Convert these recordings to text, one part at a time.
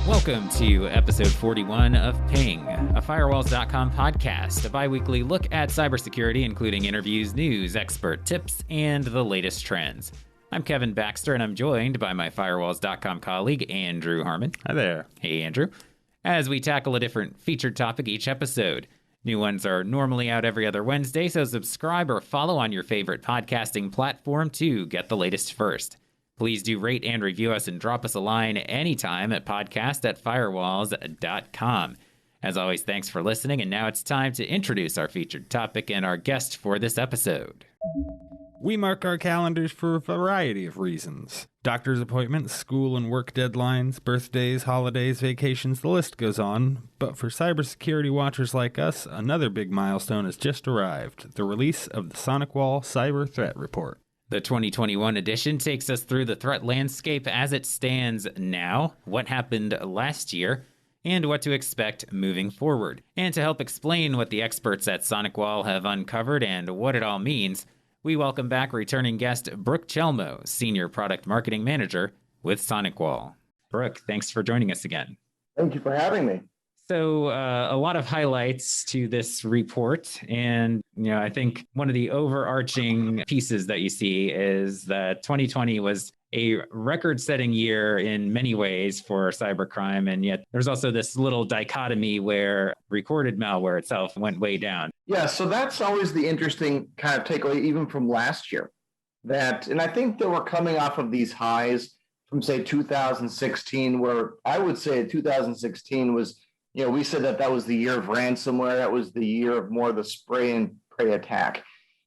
Welcome to episode 41 of Ping, a Firewalls.com podcast, a bi-weekly look at cybersecurity, including interviews, news, expert tips, and the latest trends. I'm Kevin Baxter, and I'm joined by my Firewalls.com colleague, Andrew Harmon. Hi there. Hey, Andrew. As we tackle a different featured topic each episode. New ones are normally out every other Wednesday, so subscribe or follow on your favorite podcasting platform to get the latest first. Please do rate and review us and drop us a line anytime at podcast@firewalls.com. As always, thanks for listening, and now it's time to introduce our featured topic and our guest for this episode. We mark our calendars for a variety of reasons. Doctor's appointments, school and work deadlines, birthdays, holidays, vacations, the list goes on. But for cybersecurity watchers like us, another big milestone has just arrived, the release of the SonicWall's Cyber Threat Report. The 2021 edition takes us through the threat landscape as it stands now, what happened last year, and what to expect moving forward. And to help explain what the experts at SonicWall have uncovered and what it all means, we welcome back returning guest Brook Chelmo, Senior Product Marketing Manager with SonicWall. Brook, thanks for joining us again. Thank you for having me. So a lot of highlights to this report. And, I think one of the overarching pieces that you see is that 2020 was a record-setting year in many ways for cybercrime. And yet there's also this little dichotomy where recorded malware itself went way down. Yeah, so that's always the interesting kind of takeaway, even from last year. And I think that we're coming off of these highs from, say, 2016, where I would say 2016 was, we said that was the year of ransomware. That was the year of more of the spray and pray attack.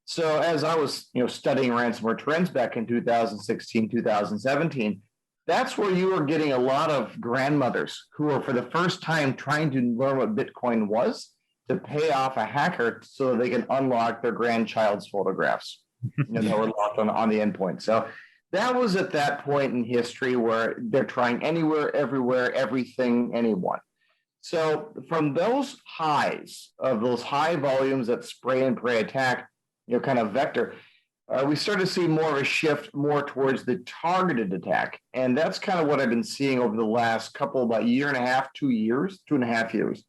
So as I was, studying ransomware trends back in 2016, 2017, that's where you were getting a lot of grandmothers who were for the first time trying to learn what Bitcoin was to pay off a hacker so that they can unlock their grandchild's photographs that were locked on the endpoint. So that was at that point in history where they're trying anywhere, everywhere, everything, anyone. So from those highs of those high volumes that spray and pray attack, kind of vector, we started to see more of a shift more towards the targeted attack. And that's kind of what I've been seeing over the last about year and a half, 2 years, 2.5 years.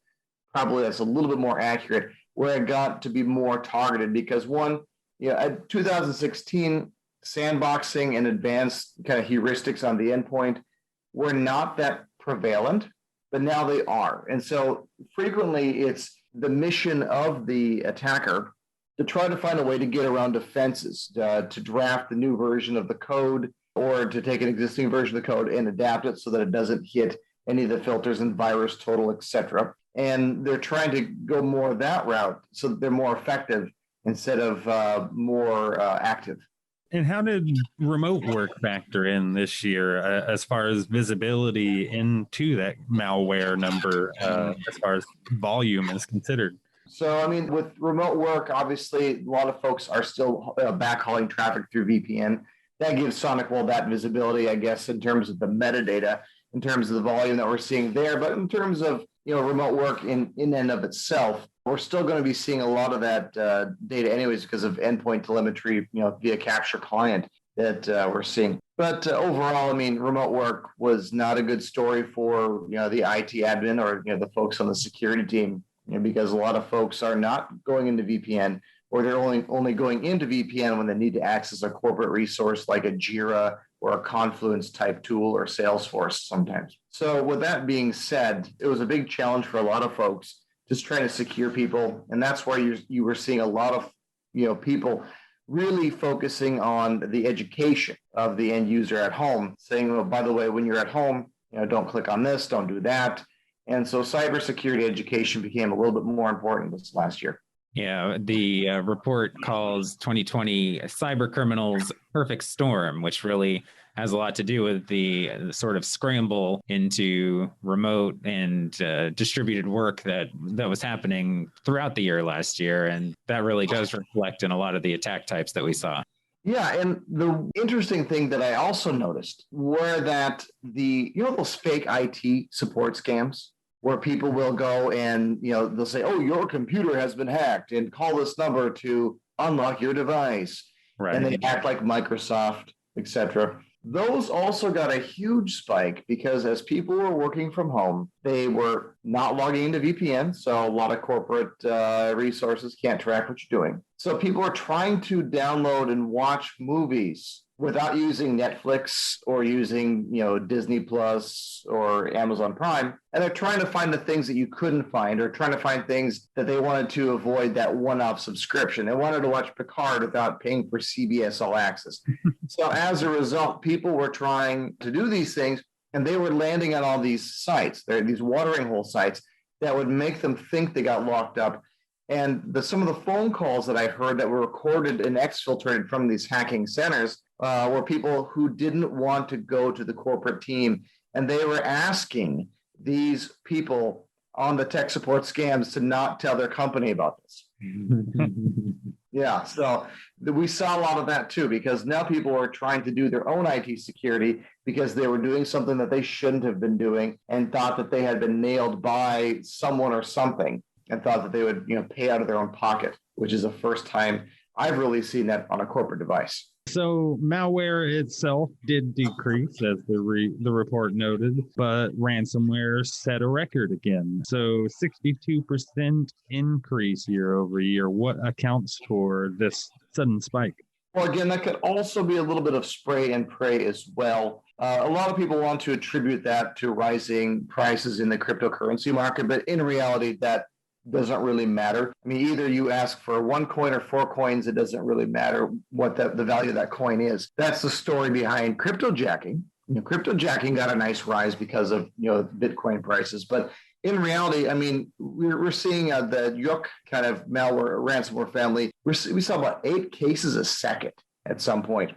Probably that's a little bit more accurate, where it got to be more targeted because at 2016, sandboxing and advanced kind of heuristics on the endpoint were not that prevalent. But now they are. And so frequently it's the mission of the attacker to try to find a way to get around defenses, to draft the new version of the code or to take an existing version of the code and adapt it so that it doesn't hit any of the filters and virus total, etc. And they're trying to go more that route so that they're more effective instead of more active. And how did remote work factor in this year as far as visibility into that malware number, as far as volume is considered? So, with remote work, obviously, a lot of folks are still backhauling traffic through VPN. That gives SonicWall that visibility, I guess, in terms of the metadata, in terms of the volume that we're seeing there. But in terms of, remote work in and of itself, we're still going to be seeing a lot of that data anyways because of endpoint telemetry, via capture client that we're seeing. But overall, remote work was not a good story for, the IT admin or, the folks on the security team, because a lot of folks are not going into VPN or they're only going into VPN when they need to access a corporate resource like a Jira or a Confluence type tool or Salesforce sometimes. So with that being said, it was a big challenge for a lot of folks just trying to secure people. And that's why you were seeing a lot of, people really focusing on the education of the end user at home, saying, well, by the way, when you're at home, don't click on this, don't do that. And so cybersecurity education became a little bit more important this last year. Yeah, the report calls 2020 cyber criminals perfect storm, which really has a lot to do with the sort of scramble into remote and distributed work that was happening throughout the year last year. And that really does reflect in a lot of the attack types that we saw. Yeah, and the interesting thing that I also noticed were that those fake IT support scams, where people will go and, they'll say, oh, your computer has been hacked and call this number to unlock your device. Right. And they act like Microsoft, et cetera. Those also got a huge spike because as people were working from home, they were not logging into VPN. So a lot of corporate resources can't track what you're doing. So people are trying to download and watch movies without using Netflix or using, Disney Plus or Amazon Prime. And they're trying to find the things that you couldn't find, or trying to find things that they wanted to avoid that one-off subscription. They wanted to watch Picard without paying for CBS All Access. So as a result, people were trying to do these things, and they were landing on all these sites. There are these watering hole sites that would make them think they got locked up. And some of the phone calls that I heard that were recorded and exfiltrated from these hacking centers were people who didn't want to go to the corporate team, and they were asking these people on the tech support scams to not tell their company about this. Yeah, so we saw a lot of that too, because now people are trying to do their own IT security because they were doing something that they shouldn't have been doing and thought that they had been nailed by someone or something, and thought that they would, pay out of their own pocket, which is the first time I've really seen that on a corporate device. So malware itself did decrease, as the report noted, but ransomware set a record again. So 62% increase year over year. What accounts for this sudden spike? Well, again, that could also be a little bit of spray and pray as well. A lot of people want to attribute that to rising prices in the cryptocurrency market, but in reality, that doesn't really matter. I mean, either you ask for 1 coin or 4 coins, it doesn't really matter what the value of that coin is. That's the story behind cryptojacking. Cryptojacking got a nice rise because of Bitcoin prices, but in reality, I mean, we're seeing the Yuk kind of malware ransomware family. We saw about 8 cases a second at some point.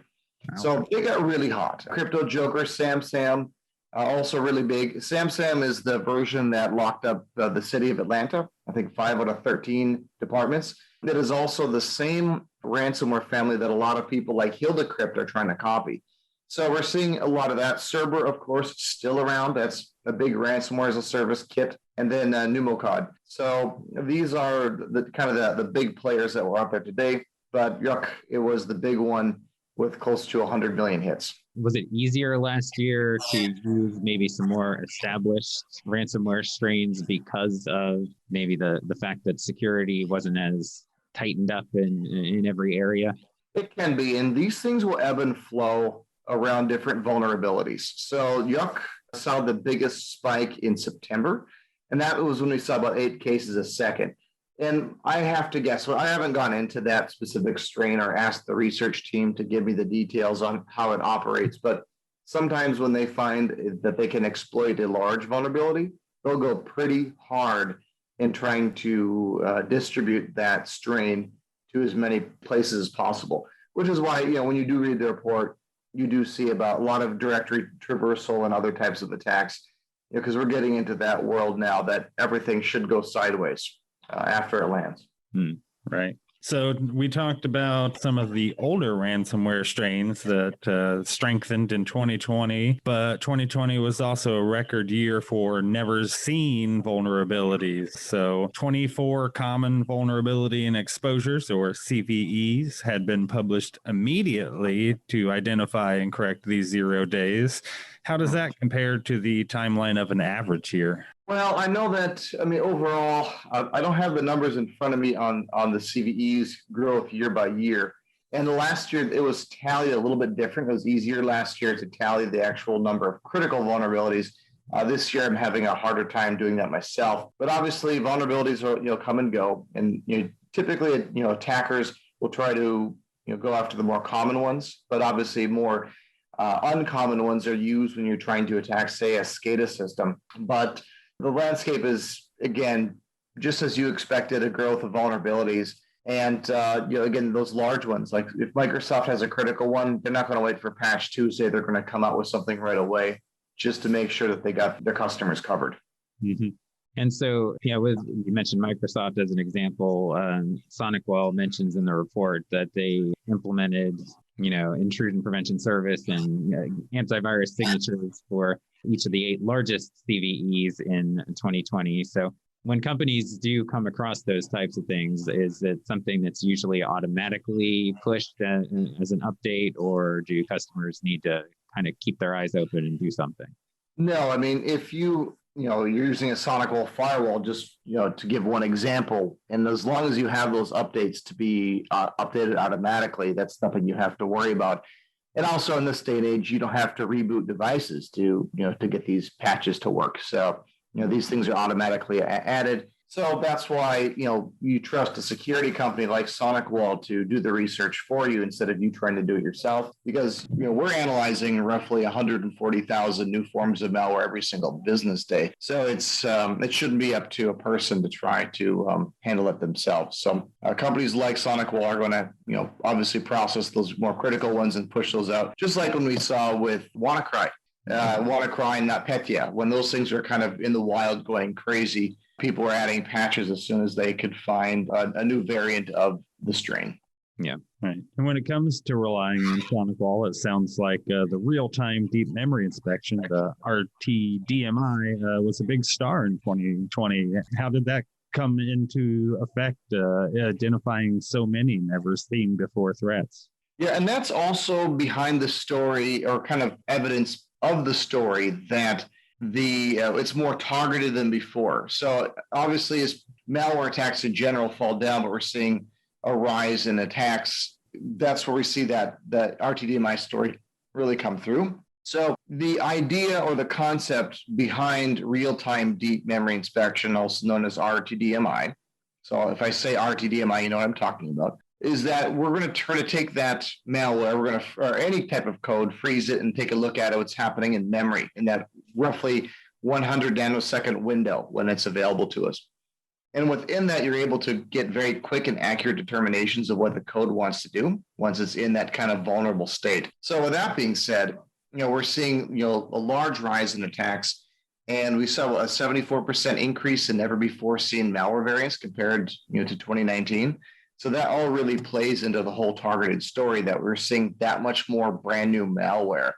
Wow. So they got really hot. Crypto Joker, Sam. Also really big. SamSam is the version that locked up the city of Atlanta. I think 5 out of 13 departments. That is also the same ransomware family that a lot of people like HildaCrypt are trying to copy. So we're seeing a lot of that. Cerber, of course, still around. That's a big ransomware as a service kit. And then Pneumocod. So these are the big players that were out there today. But Yuk, it was the big one with close to 100 million hits. Was it easier last year to use maybe some more established ransomware strains because of maybe the fact that security wasn't as tightened up in every area? It can be, and these things will ebb and flow around different vulnerabilities. So Yuk saw the biggest spike in September, and that was when we saw about 8 cases a second. And I have to guess, I haven't gone into that specific strain or asked the research team to give me the details on how it operates. But sometimes when they find that they can exploit a large vulnerability, they'll go pretty hard in trying to distribute that strain to as many places as possible, which is why, when you do read the report, you do see about a lot of directory traversal and other types of attacks, because we're getting into that world now that everything should go sideways after it lands. Right. So we talked about some of the older ransomware strains that strengthened in 2020, but 2020 was also a record year for never seen vulnerabilities. So 24 common vulnerability and exposures, or CVEs, had been published immediately to identify and correct these 0 days. How does that compare to the timeline of an average year? Well, I know that, overall, I don't have the numbers in front of me on the CVEs growth year by year. And last year, it was tallied a little bit different. It was easier last year to tally the actual number of critical vulnerabilities. This year, I'm having a harder time doing that myself. But obviously, vulnerabilities are, come and go. And typically, attackers will try to go after the more common ones. But obviously, more uncommon ones are used when you're trying to attack, say, a SCADA system. But the landscape is, again, just as you expected, a growth of vulnerabilities. And, again, those large ones, like if Microsoft has a critical one, they're not going to wait for patch Tuesday. They're going to come out with something right away just to make sure that they got their customers covered. Mm-hmm. And so, you mentioned Microsoft as an example. SonicWall mentions in the report that they implemented intrusion prevention service and antivirus signatures for each of the 8 largest CVEs in 2020. So when companies do come across those types of things, is it something that's usually automatically pushed as an update, or do customers need to kind of keep their eyes open and do something. No, I mean, if you're using a SonicWall firewall, just, to give one example, and as long as you have those updates to be updated automatically, that's nothing you have to worry about. And also in this day and age, you don't have to reboot devices to get these patches to work. So, these things are automatically added. So that's why, you trust a security company like SonicWall to do the research for you instead of you trying to do it yourself. Because, we're analyzing roughly 140,000 new forms of malware every single business day. So it shouldn't be up to a person to try to handle it themselves. So companies like SonicWall are going to, obviously process those more critical ones and push those out. Just like when we saw with WannaCry. WannaCry and NotPetya, when those things were kind of in the wild going crazy, people were adding patches as soon as they could find a new variant of the strain. Yeah, right. And when it comes to relying on SonicWall, it sounds like the real-time deep memory inspection, the RTDMI, was a big star in 2020. How did that come into effect, identifying so many never seen before threats? Yeah, and that's also behind the story, or kind of evidence of the story, that it's more targeted than before. So obviously, as malware attacks in general fall down, but we're seeing a rise in attacks. That's where we see that RTDMI story really come through. So the idea or the concept behind real-time deep memory inspection, also known as RTDMI, so if I say RTDMI, you know what I'm talking about, is that we're going to try to take that malware, or any type of code, freeze it, and take a look at what's happening in memory in that roughly 100 nanosecond window when it's available to us. And within that, you're able to get very quick and accurate determinations of what the code wants to do once it's in that kind of vulnerable state. So with that being said, we're seeing, a large rise in attacks, and we saw a 74% increase in never before seen malware variants compared, to 2019. So that all really plays into the whole targeted story, that we're seeing that much more brand new malware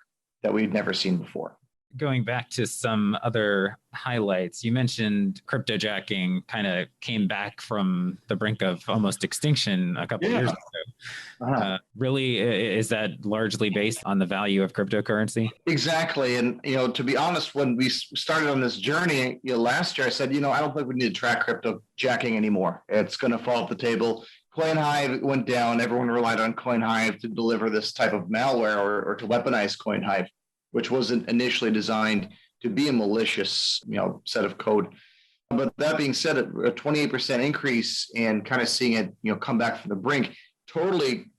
that we've never seen before. Going back to some other highlights, you mentioned cryptojacking kind of came back from the brink of almost extinction a couple of years ago. Really, is that largely based on the value of cryptocurrency? Exactly. And, to be honest, when we started on this journey last year, I said, I don't think we need to track cryptojacking anymore. It's going to fall off the table. CoinHive went down. Everyone relied on CoinHive to deliver this type of malware or to weaponize CoinHive, which wasn't initially designed to be a malicious, set of code. But that being said, a 28% increase and kind of seeing it, come back from the brink totally,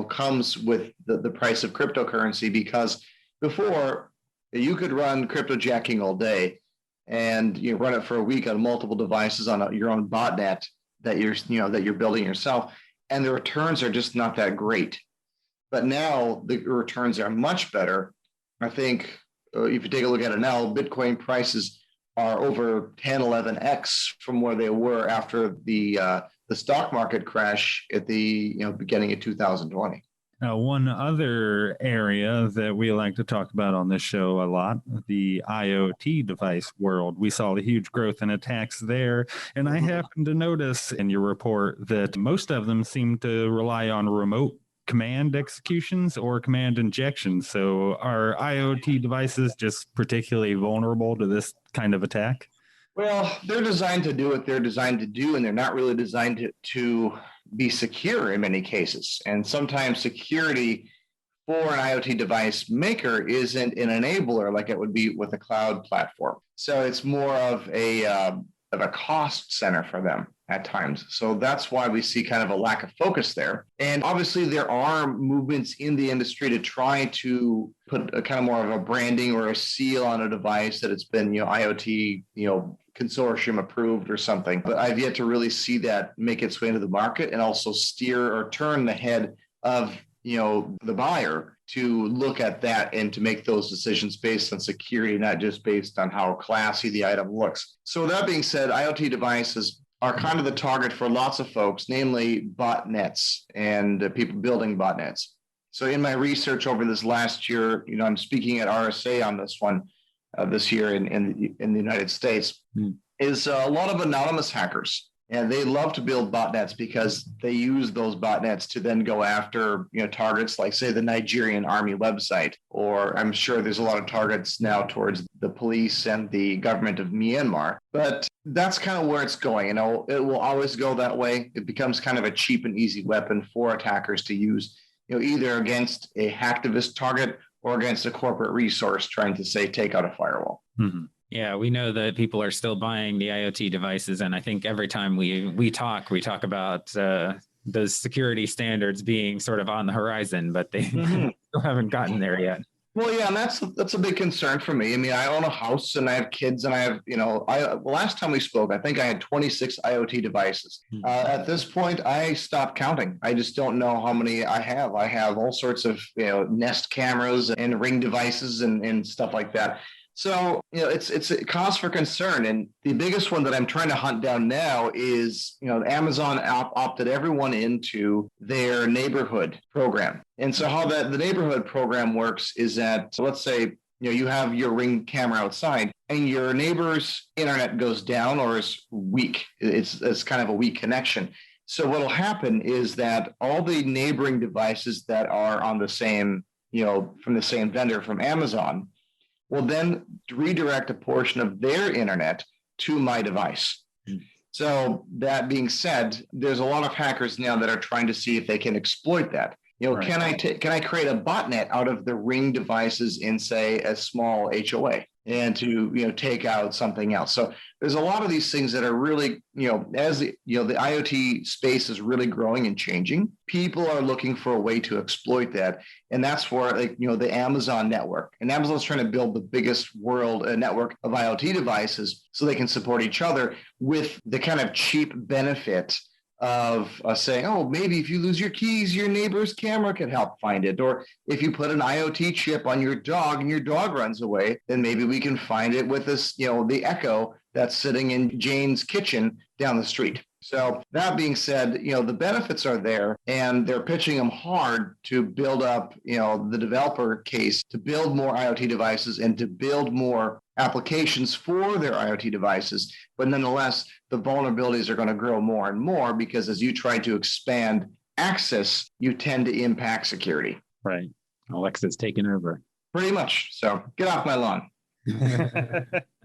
comes with the price of cryptocurrency, because before you could run cryptojacking all day and you run it for a week on multiple devices on your own botnet that you're building yourself, and the returns are just not that great. But now the returns are much better. I think if you take a look at it now, Bitcoin prices are over 10, 11x from where they were after the stock market crash at the beginning of 2020. Now, one other area that we like to talk about on this show a lot, the IoT device world. We saw the huge growth in attacks there. And I happened to notice in your report that most of them seem to rely on remote command executions or command injections. So are IoT devices just particularly vulnerable to this kind of attack? Well, they're designed to do what they're designed to do, and they're not really designed to be secure in many cases. And sometimes security for an IoT device maker isn't an enabler like it would be with a cloud platform. So it's more of a cost center for them at times. So that's why we see kind of a lack of focus there. And obviously there are movements in the industry to try to put a kind of more of a branding or a seal on a device that it's been, IoT, consortium approved or something. But I've yet to really see that make its way into the market and also steer or turn the head of, the buyer to look at that and to make those decisions based on security, not just based on how classy the item looks. So that being said, IoT devices are kind of the target for lots of folks, namely botnets and people building botnets. So in my research over this last year, I'm speaking at RSA on this one this year in the United States, is a lot of anonymous hackers And they love to build botnets because they use those botnets to then go after, targets like, say, the Nigerian army website, or I'm sure there's a lot of targets now towards the police and the government of Myanmar. But that's kind of where it's going. It will always go that way. It becomes kind of a cheap and easy weapon for attackers to use, either against a hacktivist target or against a corporate resource trying to, say, take out a firewall. Mm-hmm. Yeah, we know that people are still buying the IoT devices. And I think every time we talk about those security standards being sort of on the horizon, but they still haven't gotten there yet. Well, yeah, and that's a big concern for me. I mean, I own a house and I have kids, and I have, last time we spoke, I think I had 26 IoT devices. At this point, I stopped counting. I just don't know how many I have. I have all sorts of, Nest cameras and Ring devices and stuff like that. So, it's a cause for concern. And the biggest one that I'm trying to hunt down now is, Amazon opted everyone into their neighborhood program. And so how the neighborhood program works is that, so let's say, you have your Ring camera outside and your neighbor's internet goes down or is weak. It's kind of a weak connection. So what'll happen is that all the neighboring devices that are on the same, from the same vendor, from Amazon, will then redirect a portion of their internet to my device. So that being said, there's a lot of hackers now that are trying to see if they can exploit that. Right. Can I create a botnet out of the Ring devices in, say, a small HOA and to take out something else? So there's a lot of these things that are really, as the IoT space is really growing and changing, people are looking for a way to exploit that. And that's where, the Amazon network. And Amazon's trying to build the biggest world network of IoT devices so they can support each other with the kind of cheap benefit of saying, oh, maybe if you lose your keys, your neighbor's camera can help find it. Or if you put an IoT chip on your dog and your dog runs away, then maybe we can find it with this, the Echo that's sitting in Jane's kitchen down the street. So that being said, the benefits are there and they're pitching them hard to build up, the developer case to build more IoT devices and to build more applications for their IoT devices. But nonetheless, the vulnerabilities are going to grow more and more because as you try to expand access, you tend to impact security. Right. Alexa's taken over. Pretty much. So get off my lawn.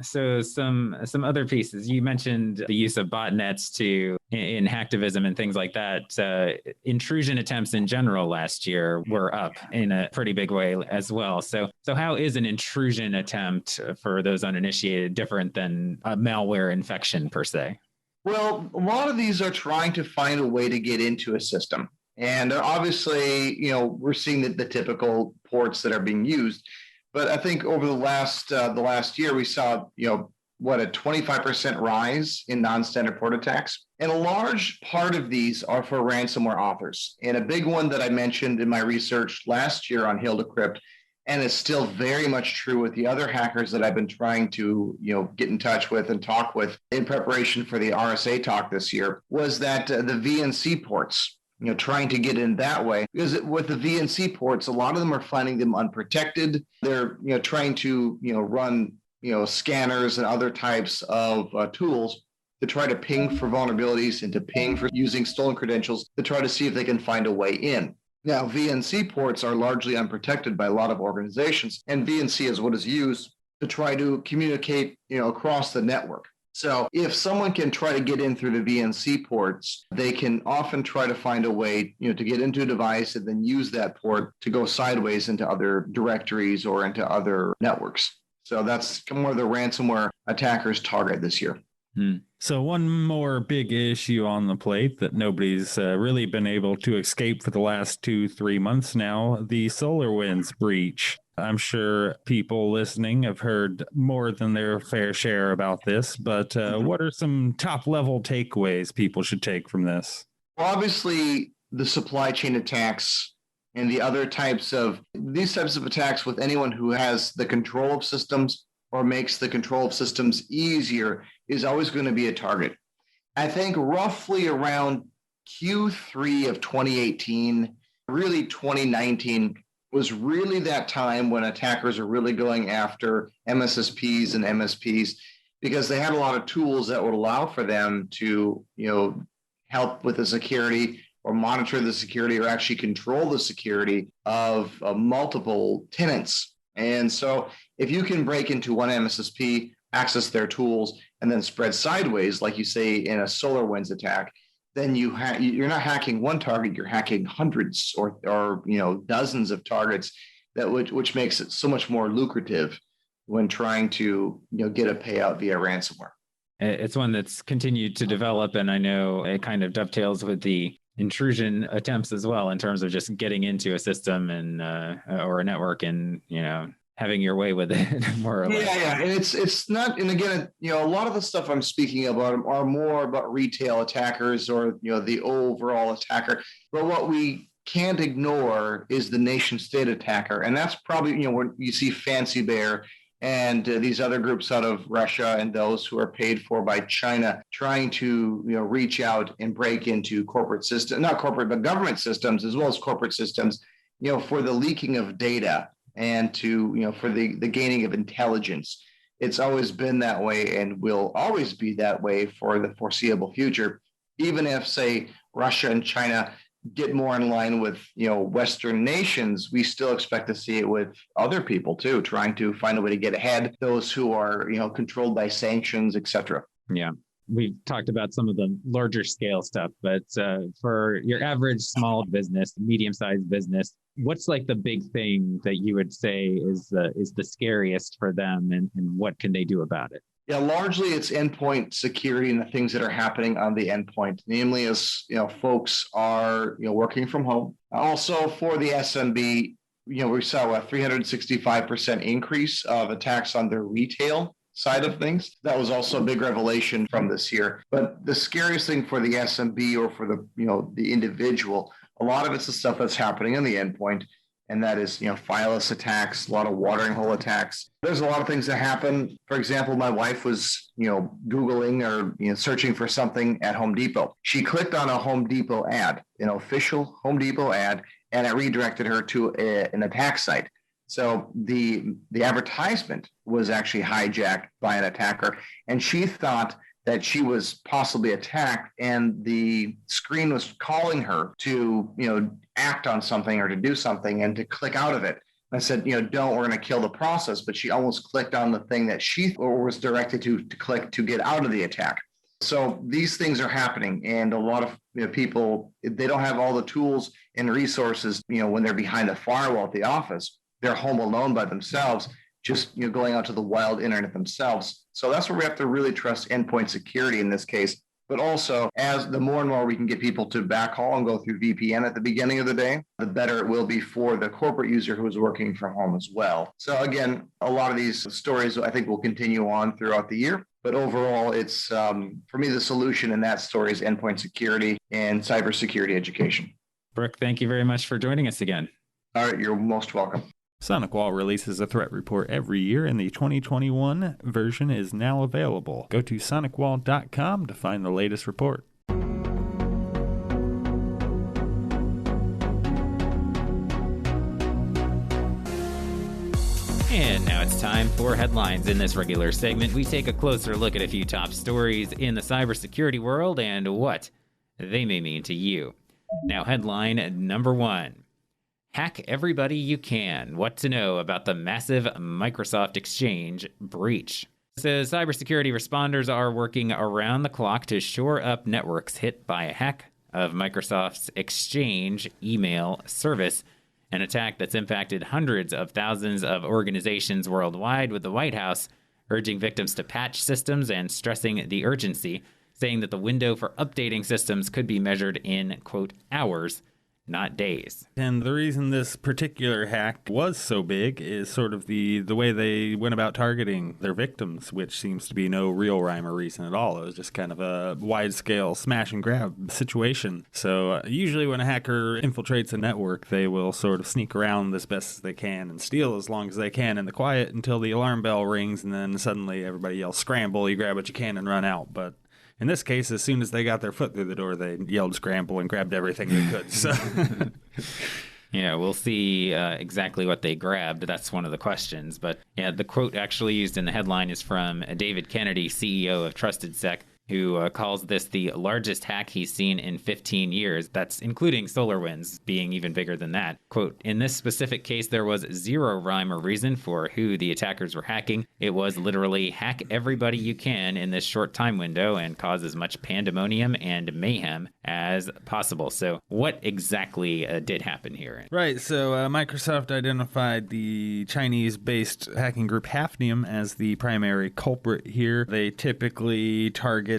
So some other pieces. You mentioned the use of botnets in hacktivism and things like that. Intrusion attempts in general last year were up in a pretty big way as well. So how is an intrusion attempt, for those uninitiated, different than a malware infection per se? Well, a lot of these are trying to find a way to get into a system. And obviously, we're seeing the typical ports that are being used. But I think over the last year, we saw, a 25% rise in non-standard port attacks. And a large part of these are for ransomware authors. And a big one that I mentioned in my research last year on Hildecrypt, and it's still very much true with the other hackers that I've been trying to, get in touch with and talk with in preparation for the RSA talk this year, was that the VNC ports, trying to get in that way. Because with the VNC ports, a lot of them are finding them unprotected. They're, trying to, run, scanners and other types of tools to try to ping for vulnerabilities and to ping for using stolen credentials to try to see if they can find a way in. Now, VNC ports are largely unprotected by a lot of organizations, and VNC is what is used to try to communicate, across the network. So if someone can try to get in through the VNC ports, they can often try to find a way, to get into a device and then use that port to go sideways into other directories or into other networks. So that's more the ransomware attackers target this year. So one more big issue on the plate that nobody's really been able to escape for the last 2-3 months now, the SolarWinds breach. I'm sure people listening have heard more than their fair share about this, but what are some top-level takeaways people should take from this? Well, obviously, the supply chain attacks and the other types of attacks with anyone who has the control of systems or makes the control of systems easier is always going to be a target. I think roughly around Q3 of 2018, really 2019, was really that time when attackers are really going after MSSPs and MSPs because they had a lot of tools that would allow for them to, help with the security or monitor the security or actually control the security of multiple tenants. And so if you can break into one MSSP, access their tools, and then spread sideways, like you say in a SolarWinds attack, then you're not hacking one target, you're hacking hundreds or dozens of targets, which makes it so much more lucrative when trying to get a payout via ransomware. It's one that's continued to develop, and I know it kind of dovetails with the intrusion attempts as well in terms of just getting into a system and or a network and having your way with it more or less. Yeah, and it's not. And again, a lot of the stuff I'm speaking about are more about retail attackers or the overall attacker. But what we can't ignore is the nation state attacker, and that's probably when you see Fancy Bear and these other groups out of Russia and those who are paid for by China trying to reach out and break into corporate systems, not corporate, but government systems, as well as corporate systems, for the leaking of data and to, for the gaining of intelligence. It's always been that way and will always be that way for the foreseeable future. Even if, say, Russia and China get more in line with Western nations, we still expect to see it with other people too, trying to find a way to get ahead, those who are controlled by sanctions, etc. Yeah, we've talked about some of the larger scale stuff, but for your average small business, medium-sized business, what's like the big thing that you would say is the scariest for them, and what can they do about it? Yeah, largely it's endpoint security and the things that are happening on the endpoint, namely as folks are working from home. Also for the SMB, we saw a 365% increase of attacks on their retail side of things. That was also a big revelation from this year. But the scariest thing for the SMB or for the individual, a lot of it's the stuff that's happening on the endpoint. And that is, fileless attacks, a lot of watering hole attacks. There's a lot of things that happen. For example, my wife was, Googling or, searching for something at Home Depot. She clicked on a Home Depot ad, official Home Depot ad, and it redirected her to an attack site. So the advertisement was actually hijacked by an attacker, and she thought that she was possibly attacked, and the screen was calling her to, act on something or to do something and to click out of it. I said, don't, we're going to kill the process. But she almost clicked on the thing that she was directed to click to get out of the attack. So these things are happening. And a lot of people, they don't have all the tools and resources, when they're behind the firewall at the office. They're home alone by themselves, just going out to the wild internet themselves. So that's where we have to really trust endpoint security in this case. But also, as the more and more we can get people to backhaul and go through VPN at the beginning of the day, the better it will be for the corporate user who is working from home as well. So again, a lot of these stories I think will continue on throughout the year. But overall, it's for me, the solution in that story is endpoint security and cybersecurity education. Brook, thank you very much for joining us again. All right, you're most welcome. SonicWall releases a threat report every year, and the 2021 version is now available. Go to SonicWall.com to find the latest report. And now it's time for headlines. In this regular segment, we take a closer look at a few top stories in the cybersecurity world and what they may mean to you. Now, headline number 1. Hack everybody you can. What to know about the massive Microsoft Exchange breach. It says cybersecurity responders are working around the clock to shore up networks hit by a hack of Microsoft's Exchange email service, an attack that's impacted hundreds of thousands of organizations worldwide, with the White House urging victims to patch systems and stressing the urgency, saying that the window for updating systems could be measured in, quote, hours, not days. And the reason this particular hack was so big is sort of the way they went about targeting their victims, which seems to be no real rhyme or reason at all. It was just kind of a wide-scale smash and grab situation. So usually when a hacker infiltrates a network, they will sort of sneak around as best as they can and steal as long as they can in the quiet until the alarm bell rings, and then suddenly everybody yells, scramble, you grab what you can and run out. But in this case, as soon as they got their foot through the door, they yelled scramble and grabbed everything they could. So Yeah, we'll see exactly what they grabbed. That's one of the questions. But yeah, the quote actually used in the headline is from David Kennedy, CEO of TrustedSec, who calls this the largest hack he's seen in 15 years. That's including SolarWinds being even bigger than that. Quote, in this specific case, there was zero rhyme or reason for who the attackers were hacking. It was literally hack everybody you can in this short time window and cause as much pandemonium and mayhem as possible. So what exactly did happen here? Right, so Microsoft identified the Chinese-based hacking group Hafnium as the primary culprit here. They typically target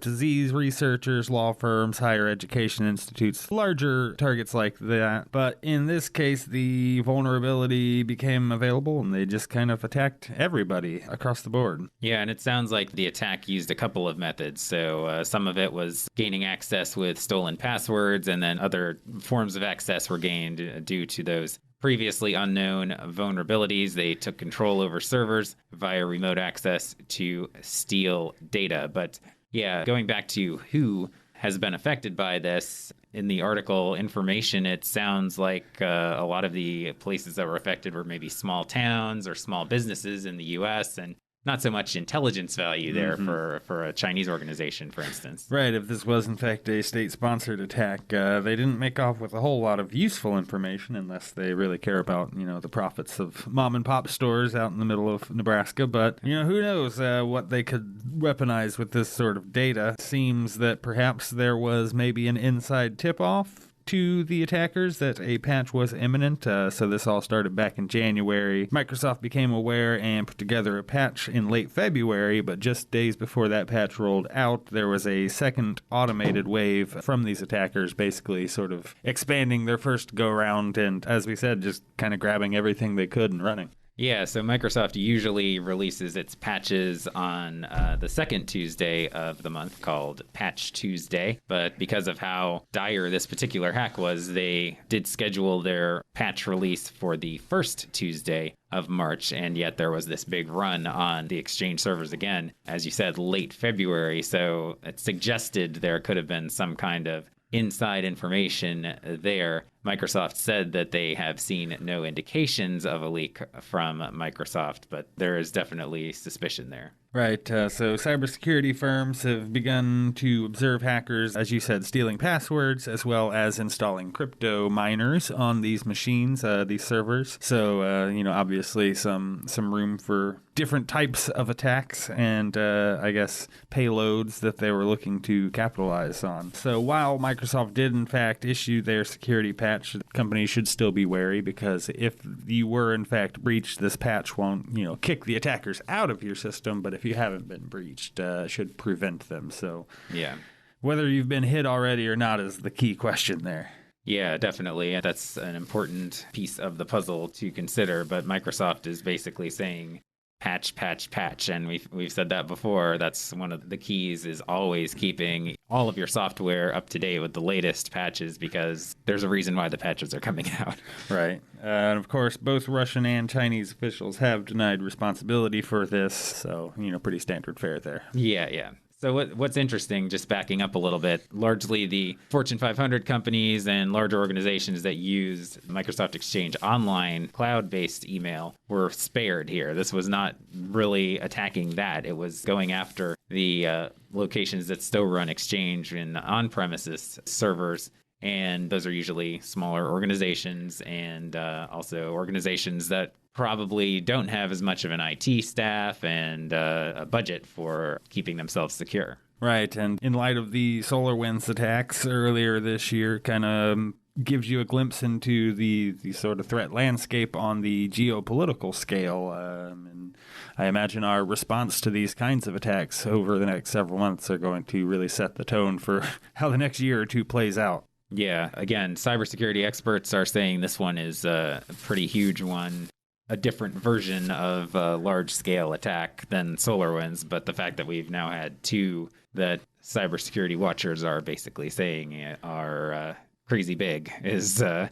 disease researchers, law firms, higher education institutes, larger targets like that. But in this case, the vulnerability became available and they just kind of attacked everybody across the board. Yeah, and it sounds like the attack used a couple of methods. So some of it was gaining access with stolen passwords, and then other forms of access were gained due to those previously unknown vulnerabilities. They took control over servers via remote access to steal data. But yeah, going back to who has been affected by this, in the article information, it sounds like a lot of the places that were affected were maybe small towns or small businesses in the U.S., and not so much intelligence value there for a Chinese organization, for instance. Right. If this was, in fact, a state-sponsored attack, they didn't make off with a whole lot of useful information unless they really care about, the profits of mom-and-pop stores out in the middle of Nebraska. But, who knows what they could weaponize with this sort of data. Seems that perhaps there was maybe an inside tip-off to the attackers that a patch was imminent. So this all started back in January. Microsoft became aware and put together a patch in late February, but just days before that patch rolled out, there was a second automated wave from these attackers, basically sort of expanding their first go-round and, as we said, just kind of grabbing everything they could and running. Yeah, so Microsoft usually releases its patches on the second Tuesday of the month, called Patch Tuesday. But because of how dire this particular hack was, they did schedule their patch release for the first Tuesday of March, and yet there was this big run on the Exchange servers again, as you said, late February. So it suggested there could have been some kind of inside information there. Microsoft said that they have seen no indications of a leak from Microsoft, but there is definitely suspicion there. Right. So cybersecurity firms have begun to observe hackers, as you said, stealing passwords, as well as installing crypto miners on these machines, these servers. So, obviously some room for different types of attacks and, I guess, payloads that they were looking to capitalize on. So while Microsoft did, in fact, issue their security patch, companies should still be wary, because if you were, in fact, breached, this patch won't, kick the attackers out of your system, but if you haven't been breached, should prevent them. So yeah, whether you've been hit already or not is the key question there. Yeah, definitely. That's an important piece of the puzzle to consider. But Microsoft is basically saying patch, patch, patch. And we've said that before. That's one of the keys, is always keeping all of your software up to date with the latest patches, because there's a reason why the patches are coming out. Right. And of course, both Russian and Chinese officials have denied responsibility for this. So, pretty standard fare there. Yeah. So what's interesting, just backing up a little bit, largely the Fortune 500 companies and larger organizations that use Microsoft Exchange online cloud-based email were spared here. This was not really attacking that. It was going after the locations that still run Exchange in on-premises servers. And those are usually smaller organizations, and also organizations that probably don't have as much of an IT staff and a budget for keeping themselves secure. Right. And in light of the SolarWinds attacks earlier this year, kind of gives you a glimpse into the sort of threat landscape on the geopolitical scale. And I imagine our response to these kinds of attacks over the next several months are going to really set the tone for how the next year or two plays out. Yeah. Again, cybersecurity experts are saying this one is a pretty huge one, a different version of a large-scale attack than SolarWinds, but the fact that we've now had two that cybersecurity watchers are basically saying are crazy big is a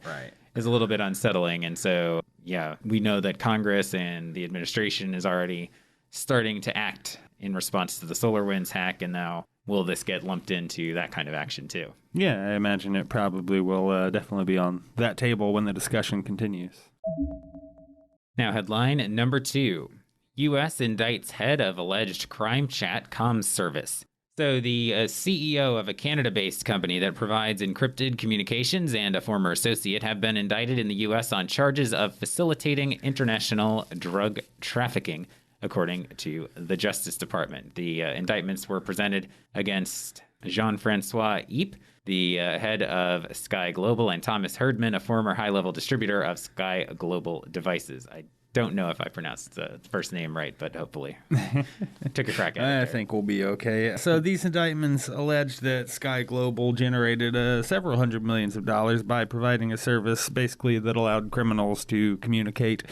little bit unsettling. And so, yeah, we know that Congress and the administration is already starting to act in response to the SolarWinds hack, and now will this get lumped into that kind of action too? Yeah, I imagine it probably will definitely be on that table when the discussion continues. Now, headline number 2. U.S. indicts head of alleged crime chat comms service. So the CEO of a Canada-based company that provides encrypted communications and a former associate have been indicted in the U.S. on charges of facilitating international drug trafficking, according to the Justice Department. The indictments were presented against Jean-Francois Ype, the head of Sky Global, and Thomas Herdman, a former high-level distributor of Sky Global devices. I don't know if I pronounced the first name right, but hopefully took a crack at it. I think we'll be okay. So these indictments allege that Sky Global generated several hundred millions of dollars by providing a service basically that allowed criminals to communicate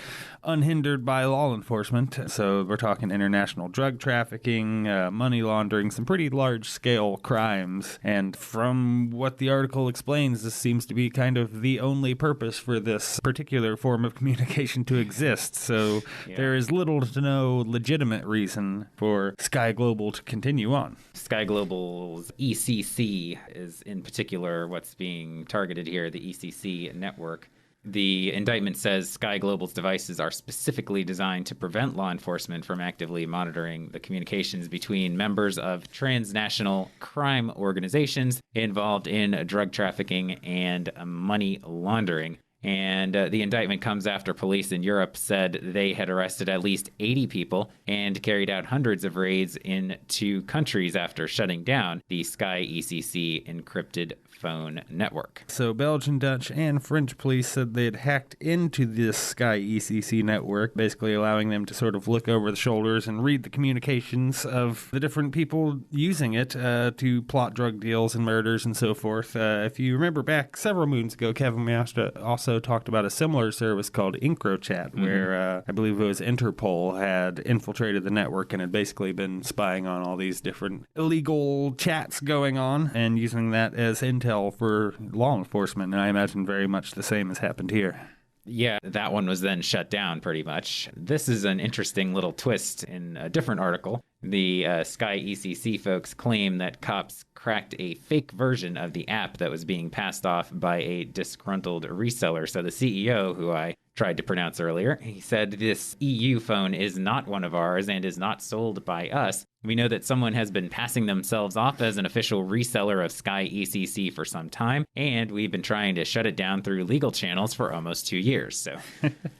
unhindered by law enforcement. So we're talking international drug trafficking, money laundering, some pretty large-scale crimes. And from what the article explains, this seems to be kind of the only purpose for this particular form of communication to exist. So there is little to no legitimate reason for Sky Global to continue on. Sky Global's ECC is in particular what's being targeted here, the ECC network. The indictment says Sky Global's devices are specifically designed to prevent law enforcement from actively monitoring the communications between members of transnational crime organizations involved in drug trafficking and money laundering. And the indictment comes after police in Europe said they had arrested at least 80 people and carried out hundreds of raids in 2 countries after shutting down the Sky ECC encrypted phone network. So Belgian, Dutch, and French police said they had hacked into this Sky ECC network, basically allowing them to sort of look over the shoulders and read the communications of the different people using it to plot drug deals and murders and so forth. If you remember back several moons ago, Kevin, we also talked about a similar service called EncroChat, where I believe it was Interpol had infiltrated the network and had basically been spying on all these different illegal chats going on and using that as intel for law enforcement. And I imagine very much the same has happened here. Yeah, that one was then shut down pretty much. This is an interesting little twist in a different article. The Sky ECC folks claim that cops cracked a fake version of the app that was being passed off by a disgruntled reseller. So the CEO, who I tried to pronounce earlier, he said this EU phone is not one of ours and is not sold by us. We know that someone has been passing themselves off as an official reseller of Sky ECC for some time, and we've been trying to shut it down through legal channels for almost 2 years. So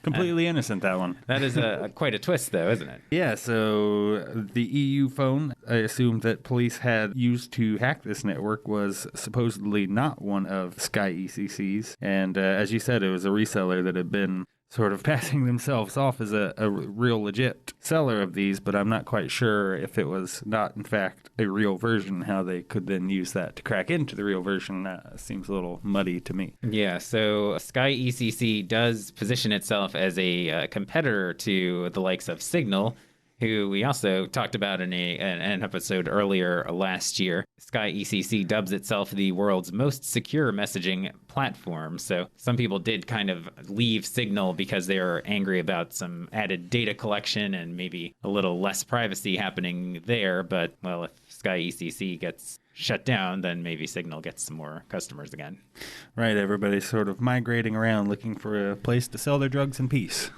completely innocent, that one. That is quite a twist, though, isn't it? Yeah, so the EU phone, I assume that police had used to hack this network, was supposedly not one of Sky ECC's. And as you said, it was a reseller that had been sort of passing themselves off as a real legit seller of these, but I'm not quite sure if it was not, in fact, a real version, how they could then use that to crack into the real version. Seems a little muddy to me. Yeah, so Sky ECC does position itself as a competitor to the likes of Signal, who we also talked about in an episode earlier last year. Sky ECC dubs itself the world's most secure messaging platform. So some people did kind of leave Signal because they were angry about some added data collection and maybe a little less privacy happening there. But, well, if Sky ECC gets shut down, then maybe Signal gets some more customers again. Right, everybody's sort of migrating around looking for a place to sell their drugs in peace.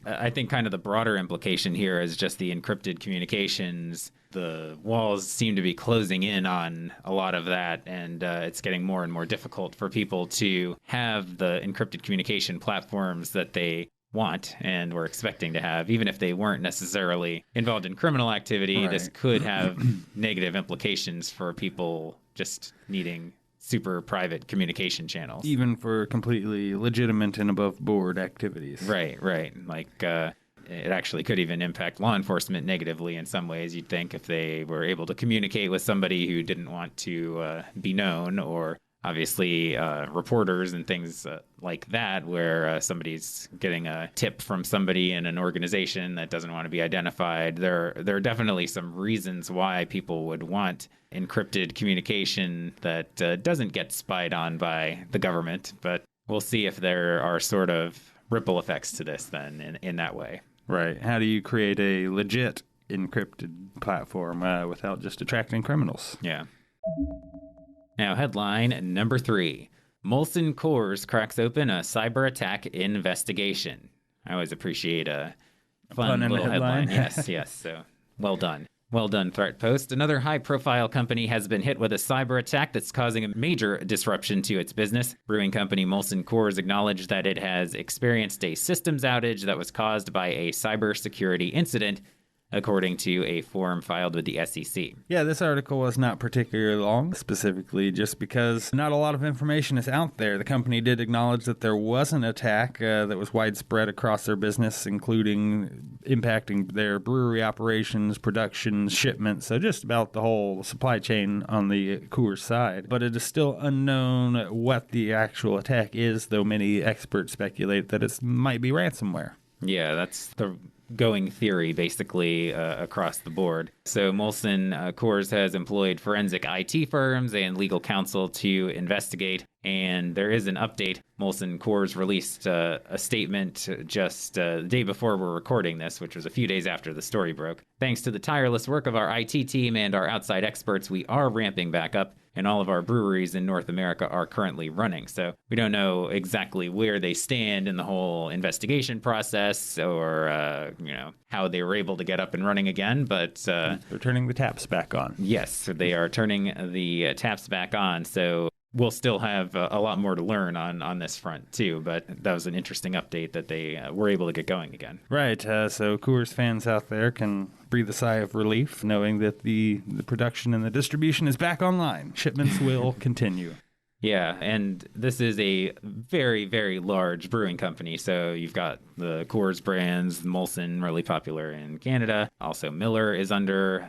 I think kind of the broader implication here is just the encrypted communications. The walls seem to be closing in on a lot of that, and it's getting more and more difficult for people to have the encrypted communication platforms that they want and were expecting to have, even if they weren't necessarily involved in criminal activity. Right. This could have negative implications for people just needing super private communication channels. Even for completely legitimate and above board activities. Right. Like, it actually could even impact law enforcement negatively in some ways, you'd think, if they were able to communicate with somebody who didn't want to be known, or obviously reporters and things like that, where somebody's getting a tip from somebody in an organization that doesn't want to be identified. There are definitely some reasons why people would want encrypted communication that doesn't get spied on by the government, but we'll see if there are sort of ripple effects to this then in that way. Right. How do you create a legit encrypted platform without just attracting criminals. Yeah. Now, headline number 3. Molson Coors cracks open a cyber attack investigation. I always appreciate a fun little headline. Yes. So, well done. Well done, Threat Post. Another high-profile company has been hit with a cyber attack that's causing a major disruption to its business. Brewing company Molson Coors acknowledged that it has experienced a systems outage that was caused by a cybersecurity incident, according to a form filed with the SEC. Yeah, this article was not particularly long, specifically just because not a lot of information is out there. The company did acknowledge that there was an attack that was widespread across their business, including impacting their brewery operations, production, shipments, so just about the whole supply chain on the Coors side. But it is still unknown what the actual attack is, though many experts speculate that it might be ransomware. Yeah, that's the going theory, basically, across the board. So Molson Coors has employed forensic IT firms and legal counsel to investigate, and there is an update. Molson Coors released a statement just the day before we're recording this, which was a few days after the story broke. Thanks to the tireless work of our IT team and our outside experts, we are ramping back up, and all of our breweries in North America are currently running. So we don't know exactly where they stand in the whole investigation process or, how they were able to get up and running again. But they're turning the taps back on. Yes, they are turning the taps back on. So we'll still have a lot more to learn on this front, too. But that was an interesting update that they were able to get going again. Right. So Coors fans out there can breathe a sigh of relief knowing that the production and the distribution is back online. Shipments will continue. Yeah, and this is a very, very large brewing company. So you've got the Coors brands, Molson, really popular in Canada. Also, Miller is under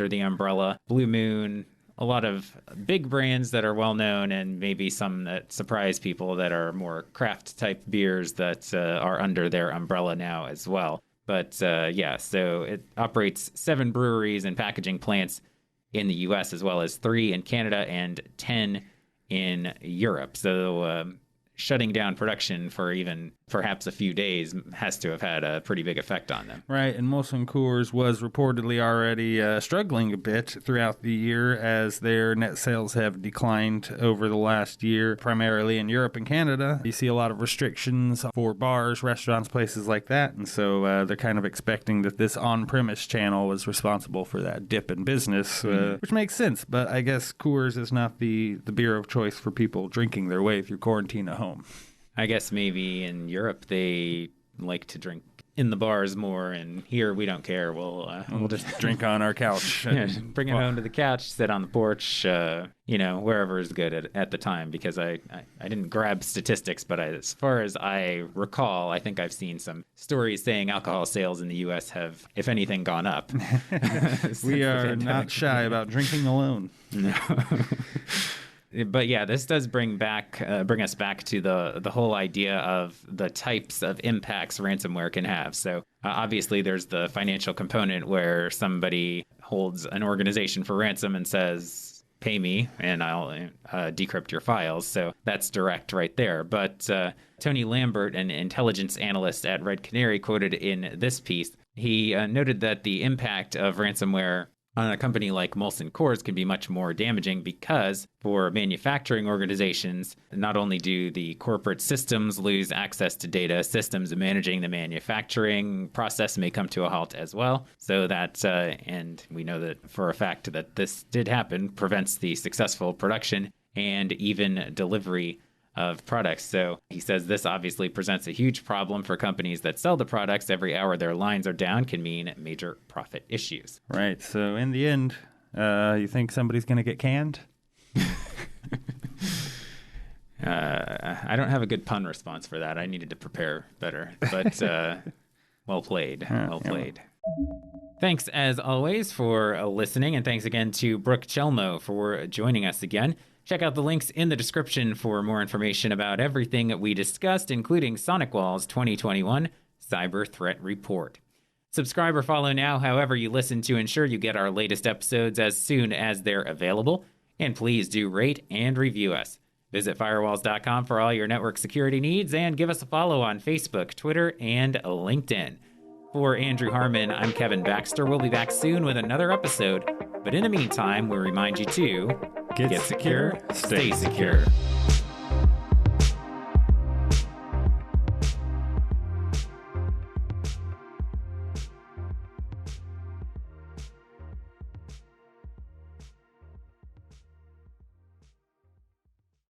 the umbrella. Blue Moon, a lot of big brands that are well known, and maybe some that surprise people that are more craft type beers that are under their umbrella now as well. But so it operates 7 breweries and packaging plants in the U.S., as well as 3 in Canada and 10 in Europe. So shutting down production for even perhaps a few days has to have had a pretty big effect on them. Right, and Molson Coors was reportedly already struggling a bit throughout the year as their net sales have declined over the last year, primarily in Europe and Canada. You see a lot of restrictions for bars, restaurants, places like that, and so they're kind of expecting that this on-premise channel was responsible for that dip in business, which makes sense, but I guess Coors is not the beer of choice for people drinking their way through quarantine at home. I guess maybe in Europe they like to drink in the bars more, and here we don't care. We'll just drink on our couch. Bring it home to the couch, sit on the porch, wherever is good at the time. Because I didn't grab statistics, but as far as I recall, I think I've seen some stories saying alcohol sales in the U.S. have, if anything, gone up. We are not shy about drinking alone. No. But yeah, this does bring us back to the whole idea of the types of impacts ransomware can have. So obviously there's the financial component where somebody holds an organization for ransom and says, pay me and I'll decrypt your files. So that's direct right there. But Tony Lambert, an intelligence analyst at Red Canary, quoted in this piece, he noted that the impact of ransomware on a company like Molson Coors can be much more damaging because for manufacturing organizations, not only do the corporate systems lose access to data, systems managing the manufacturing process may come to a halt as well. So that, and we know that for a fact that this did happen, prevents the successful production and even delivery of products. So he says this obviously presents a huge problem for companies that sell the products. Every hour their lines are down can mean major profit issues. Right. So in the end, you think somebody's going to get canned? I don't have a good pun response for that. I needed to prepare better, but well played. Well played. Thanks, as always, for listening, and thanks again to Brook Chelmo for joining us again. Check out the links in the description for more information about everything we discussed, including SonicWall's 2021 Cyber Threat Report. Subscribe or follow now however you listen to ensure you get our latest episodes as soon as they're available. And please do rate and review us. Visit Firewalls.com for all your network security needs and give us a follow on Facebook, Twitter, and LinkedIn. For Andrew Harmon, I'm Kevin Baxter. We'll be back soon with another episode. But in the meantime, we remind you to Get secure, stay secure.